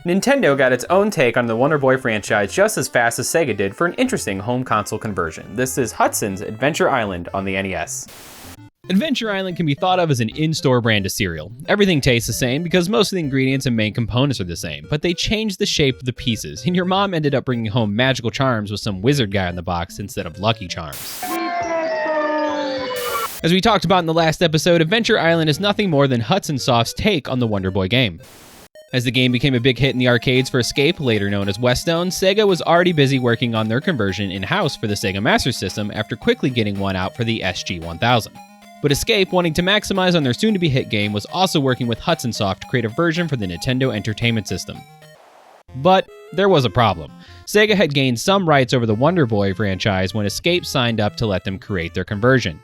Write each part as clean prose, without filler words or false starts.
Nintendo got its own take on the Wonder Boy franchise just as fast as Sega did for an interesting home console conversion. This is Hudson's Adventure Island on the NES. Adventure Island can be thought of as an in-store brand of cereal. Everything tastes the same because most of the ingredients and main components are the same, but they changed the shape of the pieces, and your mom ended up bringing home magical charms with some wizard guy in the box instead of Lucky Charms. As we talked about in the last episode, Adventure Island is nothing more than Hudson Soft's take on the Wonder Boy game. As the game became a big hit in the arcades for Escape, later known as Westone, Sega was already busy working on their conversion in-house for the Sega Master System after quickly getting one out for the SG-1000. But Escape, wanting to maximize on their soon-to-be hit game, was also working with Hudson Soft to create a version for the Nintendo Entertainment System. But there was a problem. Sega had gained some rights over the Wonder Boy franchise when Escape signed up to let them create their conversion.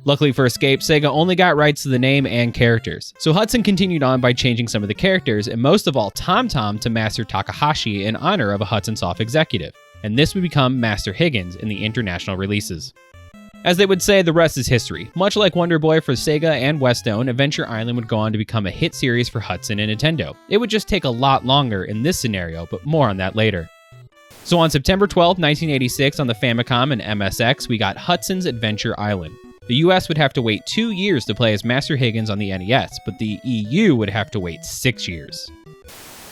Luckily for Escape, Sega only got rights to the name and characters, so Hudson continued on by changing some of the characters, and most of all Tom Tom to Master Takahashi in honor of a Hudson Soft executive, and this would become Master Higgins in the international releases. As they would say, the rest is history. Much like Wonder Boy for Sega and Westone, Adventure Island would go on to become a hit series for Hudson and Nintendo. It would just take a lot longer in this scenario, but more on that later. So on September 12, 1986, on the Famicom and MSX, we got Hudson's Adventure Island. The US would have to wait 2 years to play as Master Higgins on the NES, but the EU would have to wait 6 years.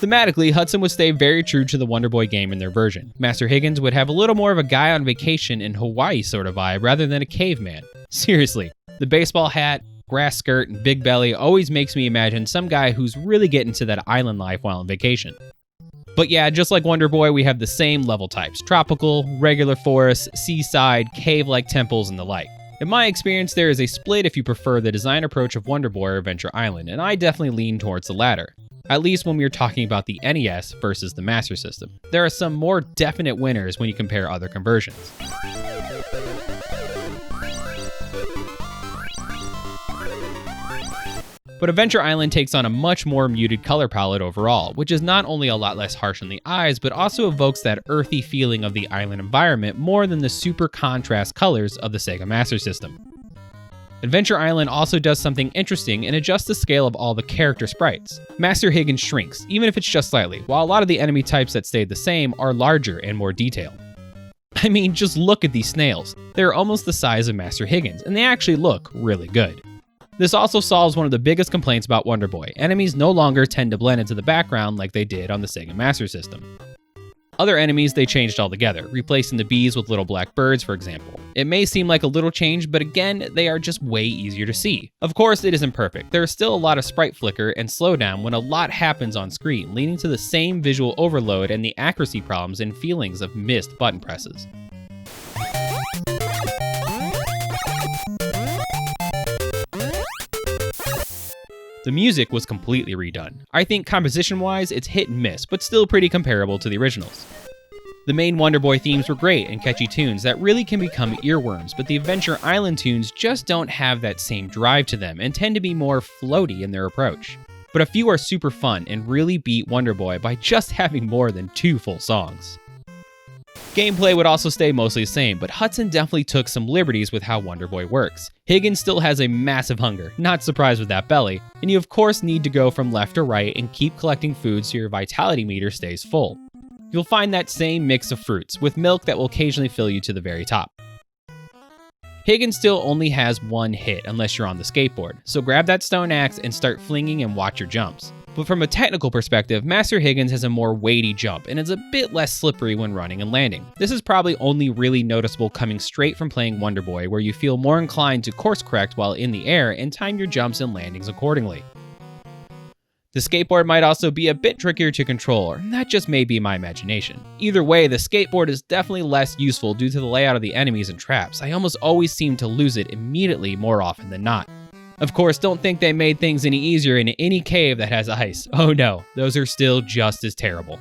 Thematically, Hudson would stay very true to the Wonder Boy game in their version. Master Higgins would have a little more of a guy on vacation in Hawaii sort of vibe rather than a caveman. Seriously, the baseball hat, grass skirt, and big belly always makes me imagine some guy who's really getting to that island life while on vacation. But yeah, just like Wonder Boy, we have the same level types: tropical, regular forest, seaside, cave-like temples, and the like. In my experience, there is a split if you prefer the design approach of Wonder Boy or Adventure Island, and I definitely lean towards the latter. At least when we are talking about the NES versus the Master System. There are some more definite winners when you compare other conversions. But Adventure Island takes on a much more muted color palette overall, which is not only a lot less harsh on the eyes, but also evokes that earthy feeling of the island environment more than the super contrast colors of the Sega Master System. Adventure Island also does something interesting and adjusts the scale of all the character sprites. Master Higgins shrinks, even if it's just slightly, while a lot of the enemy types that stayed the same are larger and more detailed. I mean, just look at these snails. They're almost the size of Master Higgins, and they actually look really good. This also solves one of the biggest complaints about Wonder Boy. Enemies no longer tend to blend into the background like they did on the Sega Master System. Other enemies they changed altogether, replacing the bees with little black birds, for example. It may seem like a little change, but again, they are just way easier to see. Of course, it isn't perfect. There is still a lot of sprite flicker and slowdown when a lot happens on screen, leading to the same visual overload and the accuracy problems and feelings of missed button presses. The music was completely redone. I think composition-wise, it's hit and miss, but still pretty comparable to the originals. The main Wonder Boy themes were great and catchy tunes that really can become earworms, but the Adventure Island tunes just don't have that same drive to them and tend to be more floaty in their approach. But a few are super fun and really beat Wonder Boy by just having more than 2 full songs. Gameplay would also stay mostly the same, but Hudson definitely took some liberties with how Wonder Boy works. Higgins still has a massive hunger, not surprised with that belly, and you of course need to go from left to right and keep collecting food so your vitality meter stays full. You'll find that same mix of fruits, with milk that will occasionally fill you to the very top. Higgins still only has 1 hit unless you're on the skateboard, so grab that stone axe and start flinging and watch your jumps. But from a technical perspective, Master Higgins has a more weighty jump and is a bit less slippery when running and landing. This is probably only really noticeable coming straight from playing Wonder Boy, where you feel more inclined to course correct while in the air and time your jumps and landings accordingly. The skateboard might also be a bit trickier to control, or that just may be my imagination. Either way, the skateboard is definitely less useful due to the layout of the enemies and traps. I almost always seem to lose it immediately more often than not. Of course, don't think they made things any easier in any cave that has ice. Oh no, those are still just as terrible.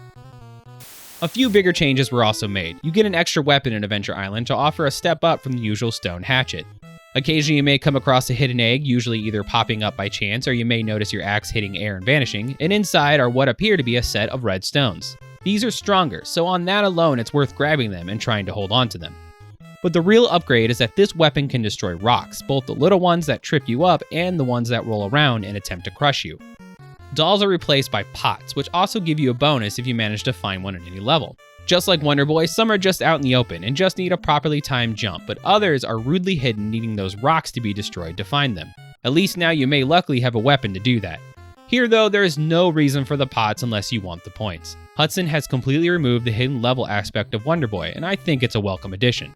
A few bigger changes were also made. You get an extra weapon in Adventure Island to offer a step up from the usual stone hatchet. Occasionally you may come across a hidden egg, usually either popping up by chance or you may notice your axe hitting air and vanishing, and inside are what appear to be a set of red stones. These are stronger, so on that alone it's worth grabbing them and trying to hold on to them. But the real upgrade is that this weapon can destroy rocks, both the little ones that trip you up and the ones that roll around and attempt to crush you. Dolls are replaced by pots, which also give you a bonus if you manage to find one at any level. Just like Wonder Boy, some are just out in the open and just need a properly timed jump, but others are rudely hidden, needing those rocks to be destroyed to find them. At least now you may luckily have a weapon to do that. Here though, there is no reason for the pots unless you want the points. Hudson has completely removed the hidden level aspect of Wonder Boy, and I think it's a welcome addition.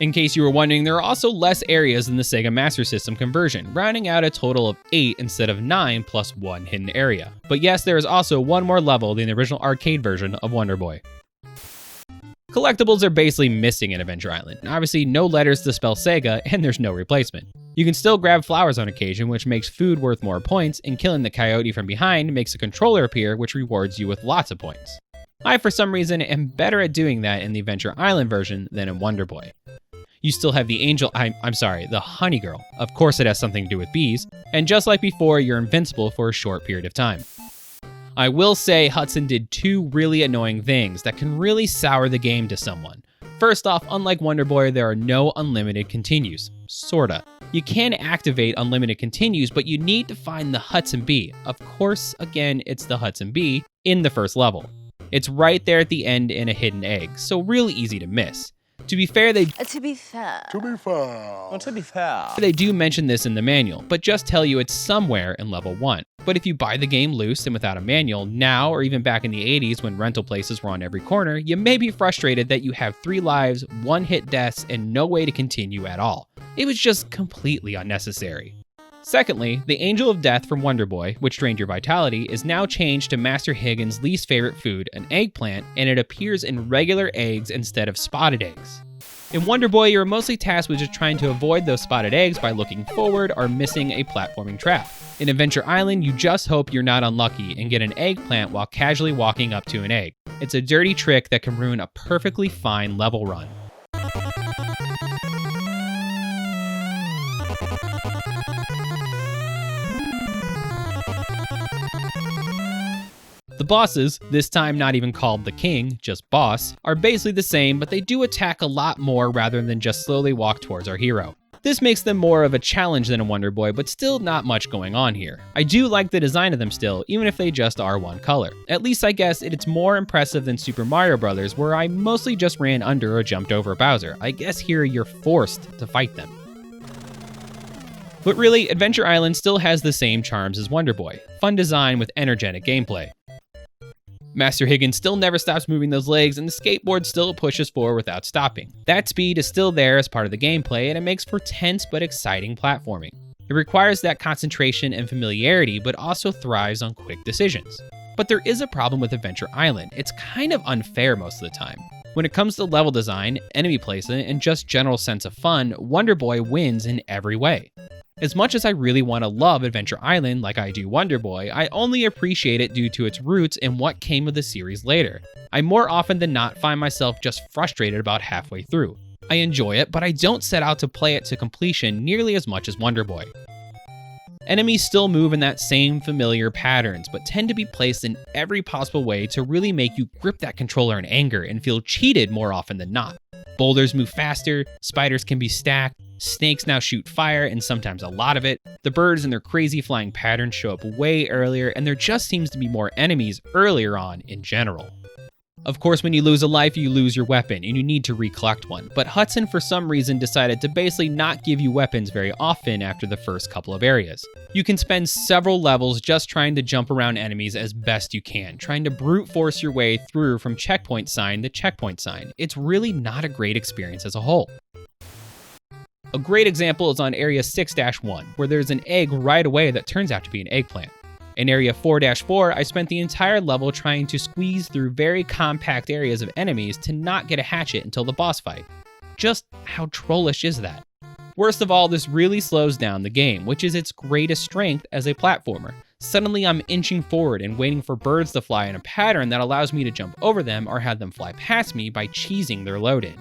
In case you were wondering, there are also less areas than the Sega Master System conversion, rounding out a total of 8 instead of 9 plus 1 hidden area. But yes, there is also one more level than the original arcade version of Wonder Boy. Collectibles are basically missing in Adventure Island. Obviously, no letters to spell Sega, and there's no replacement. You can still grab flowers on occasion, which makes food worth more points, and killing the coyote from behind makes a controller appear, which rewards you with lots of points. I, for some reason, am better at doing that in the Adventure Island version than in Wonder Boy. You still have the the honey girl. Of course it has something to do with bees, and just like before, you're invincible for a short period of time. I will say Hudson did 2 really annoying things that can really sour the game to someone. First off, unlike Wonder Boy, there are no unlimited continues. Sorta. You can activate unlimited continues, but you need to find the Hudson Bee. Of course, again, it's the Hudson Bee in the first level. It's right there at the end in a hidden egg, so really easy to miss. To be fair, they do mention this in the manual, but just tell you it's somewhere in level 1. But if you buy the game loose and without a manual, now or even back in the 80s when rental places were on every corner, you may be frustrated that you have 3 lives, 1 hit deaths, and no way to continue at all. It was just completely unnecessary. Secondly, the Angel of Death from Wonder Boy, which drained your vitality, is now changed to Master Higgins' least favorite food, an eggplant, and it appears in regular eggs instead of spotted eggs. In Wonder Boy, you're mostly tasked with just trying to avoid those spotted eggs by looking forward or missing a platforming trap. In Adventure Island, you just hope you're not unlucky and get an eggplant while casually walking up to an egg. It's a dirty trick that can ruin a perfectly fine level run. The bosses, this time not even called the king, just boss, are basically the same, but they do attack a lot more rather than just slowly walk towards our hero. This makes them more of a challenge than a Wonder Boy, but still not much going on here. I do like the design of them still, even if they just are one color. At least I guess it's more impressive than Super Mario Bros., where I mostly just ran under or jumped over Bowser. I guess here you're forced to fight them. But really, Adventure Island still has the same charms as Wonder Boy. Fun design with energetic gameplay. Master Higgins still never stops moving those legs, and the skateboard still pushes forward without stopping. That speed is still there as part of the gameplay, and it makes for tense but exciting platforming. It requires that concentration and familiarity, but also thrives on quick decisions. But there is a problem with Adventure Island. It's kind of unfair most of the time. When it comes to level design, enemy placement, and just general sense of fun, Wonder Boy wins in every way. As much as I really want to love Adventure Island like I do Wonder Boy, I only appreciate it due to its roots and what came of the series later. I more often than not find myself just frustrated about halfway through. I enjoy it, but I don't set out to play it to completion nearly as much as Wonder Boy. Enemies still move in that same familiar patterns, but tend to be placed in every possible way to really make you grip that controller in anger and feel cheated more often than not. Boulders move faster, spiders can be stacked, snakes now shoot fire and sometimes a lot of it, the birds and their crazy flying patterns show up way earlier, and there just seems to be more enemies earlier on in general. Of course, when you lose a life, you lose your weapon, and you need to recollect one, but Hudson for some reason decided to basically not give you weapons very often after the first couple of areas. You can spend several levels just trying to jump around enemies as best you can, trying to brute force your way through from checkpoint sign to checkpoint sign. It's really not a great experience as a whole. A great example is on Area 6-1, where there's an egg right away that turns out to be an eggplant. In Area 4-4, I spent the entire level trying to squeeze through very compact areas of enemies to not get a hatchet until the boss fight. Just how trollish is that? Worst of all, this really slows down the game, which is its greatest strength as a platformer. Suddenly I'm inching forward and waiting for birds to fly in a pattern that allows me to jump over them or have them fly past me by cheesing their load in.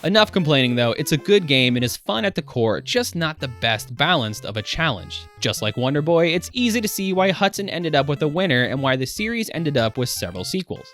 Enough complaining though, it's a good game and is fun at the core, just not the best balanced of a challenge. Just like Wonder Boy, it's easy to see why Hudson ended up with a winner and why the series ended up with several sequels.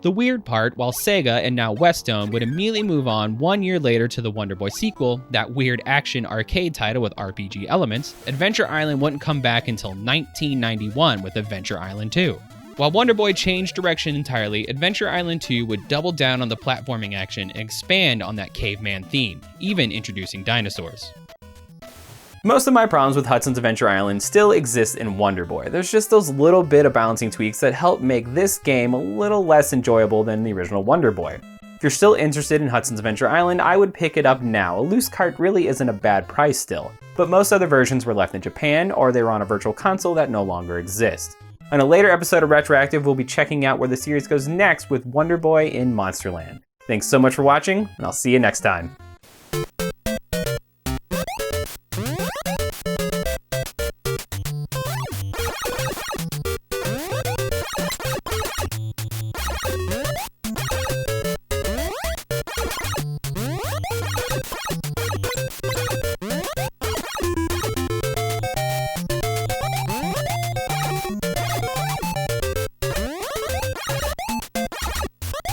The weird part, while Sega and now Westone would immediately move on 1 year later to the Wonder Boy sequel, that weird action arcade title with RPG elements, Adventure Island wouldn't come back until 1991 with Adventure Island 2. While Wonder Boy changed direction entirely, Adventure Island 2 would double down on the platforming action and expand on that caveman theme, even introducing dinosaurs. Most of my problems with Hudson's Adventure Island still exist in Wonder Boy. There's just those little bit of balancing tweaks that help make this game a little less enjoyable than the original Wonder Boy. If you're still interested in Hudson's Adventure Island, I would pick it up now. A loose cart really isn't a bad price still, but most other versions were left in Japan or they were on a virtual console that no longer exists. On a later episode of RetroActive, we'll be checking out where the series goes next with Wonder Boy in Monsterland. Thanks so much for watching, and I'll see you next time.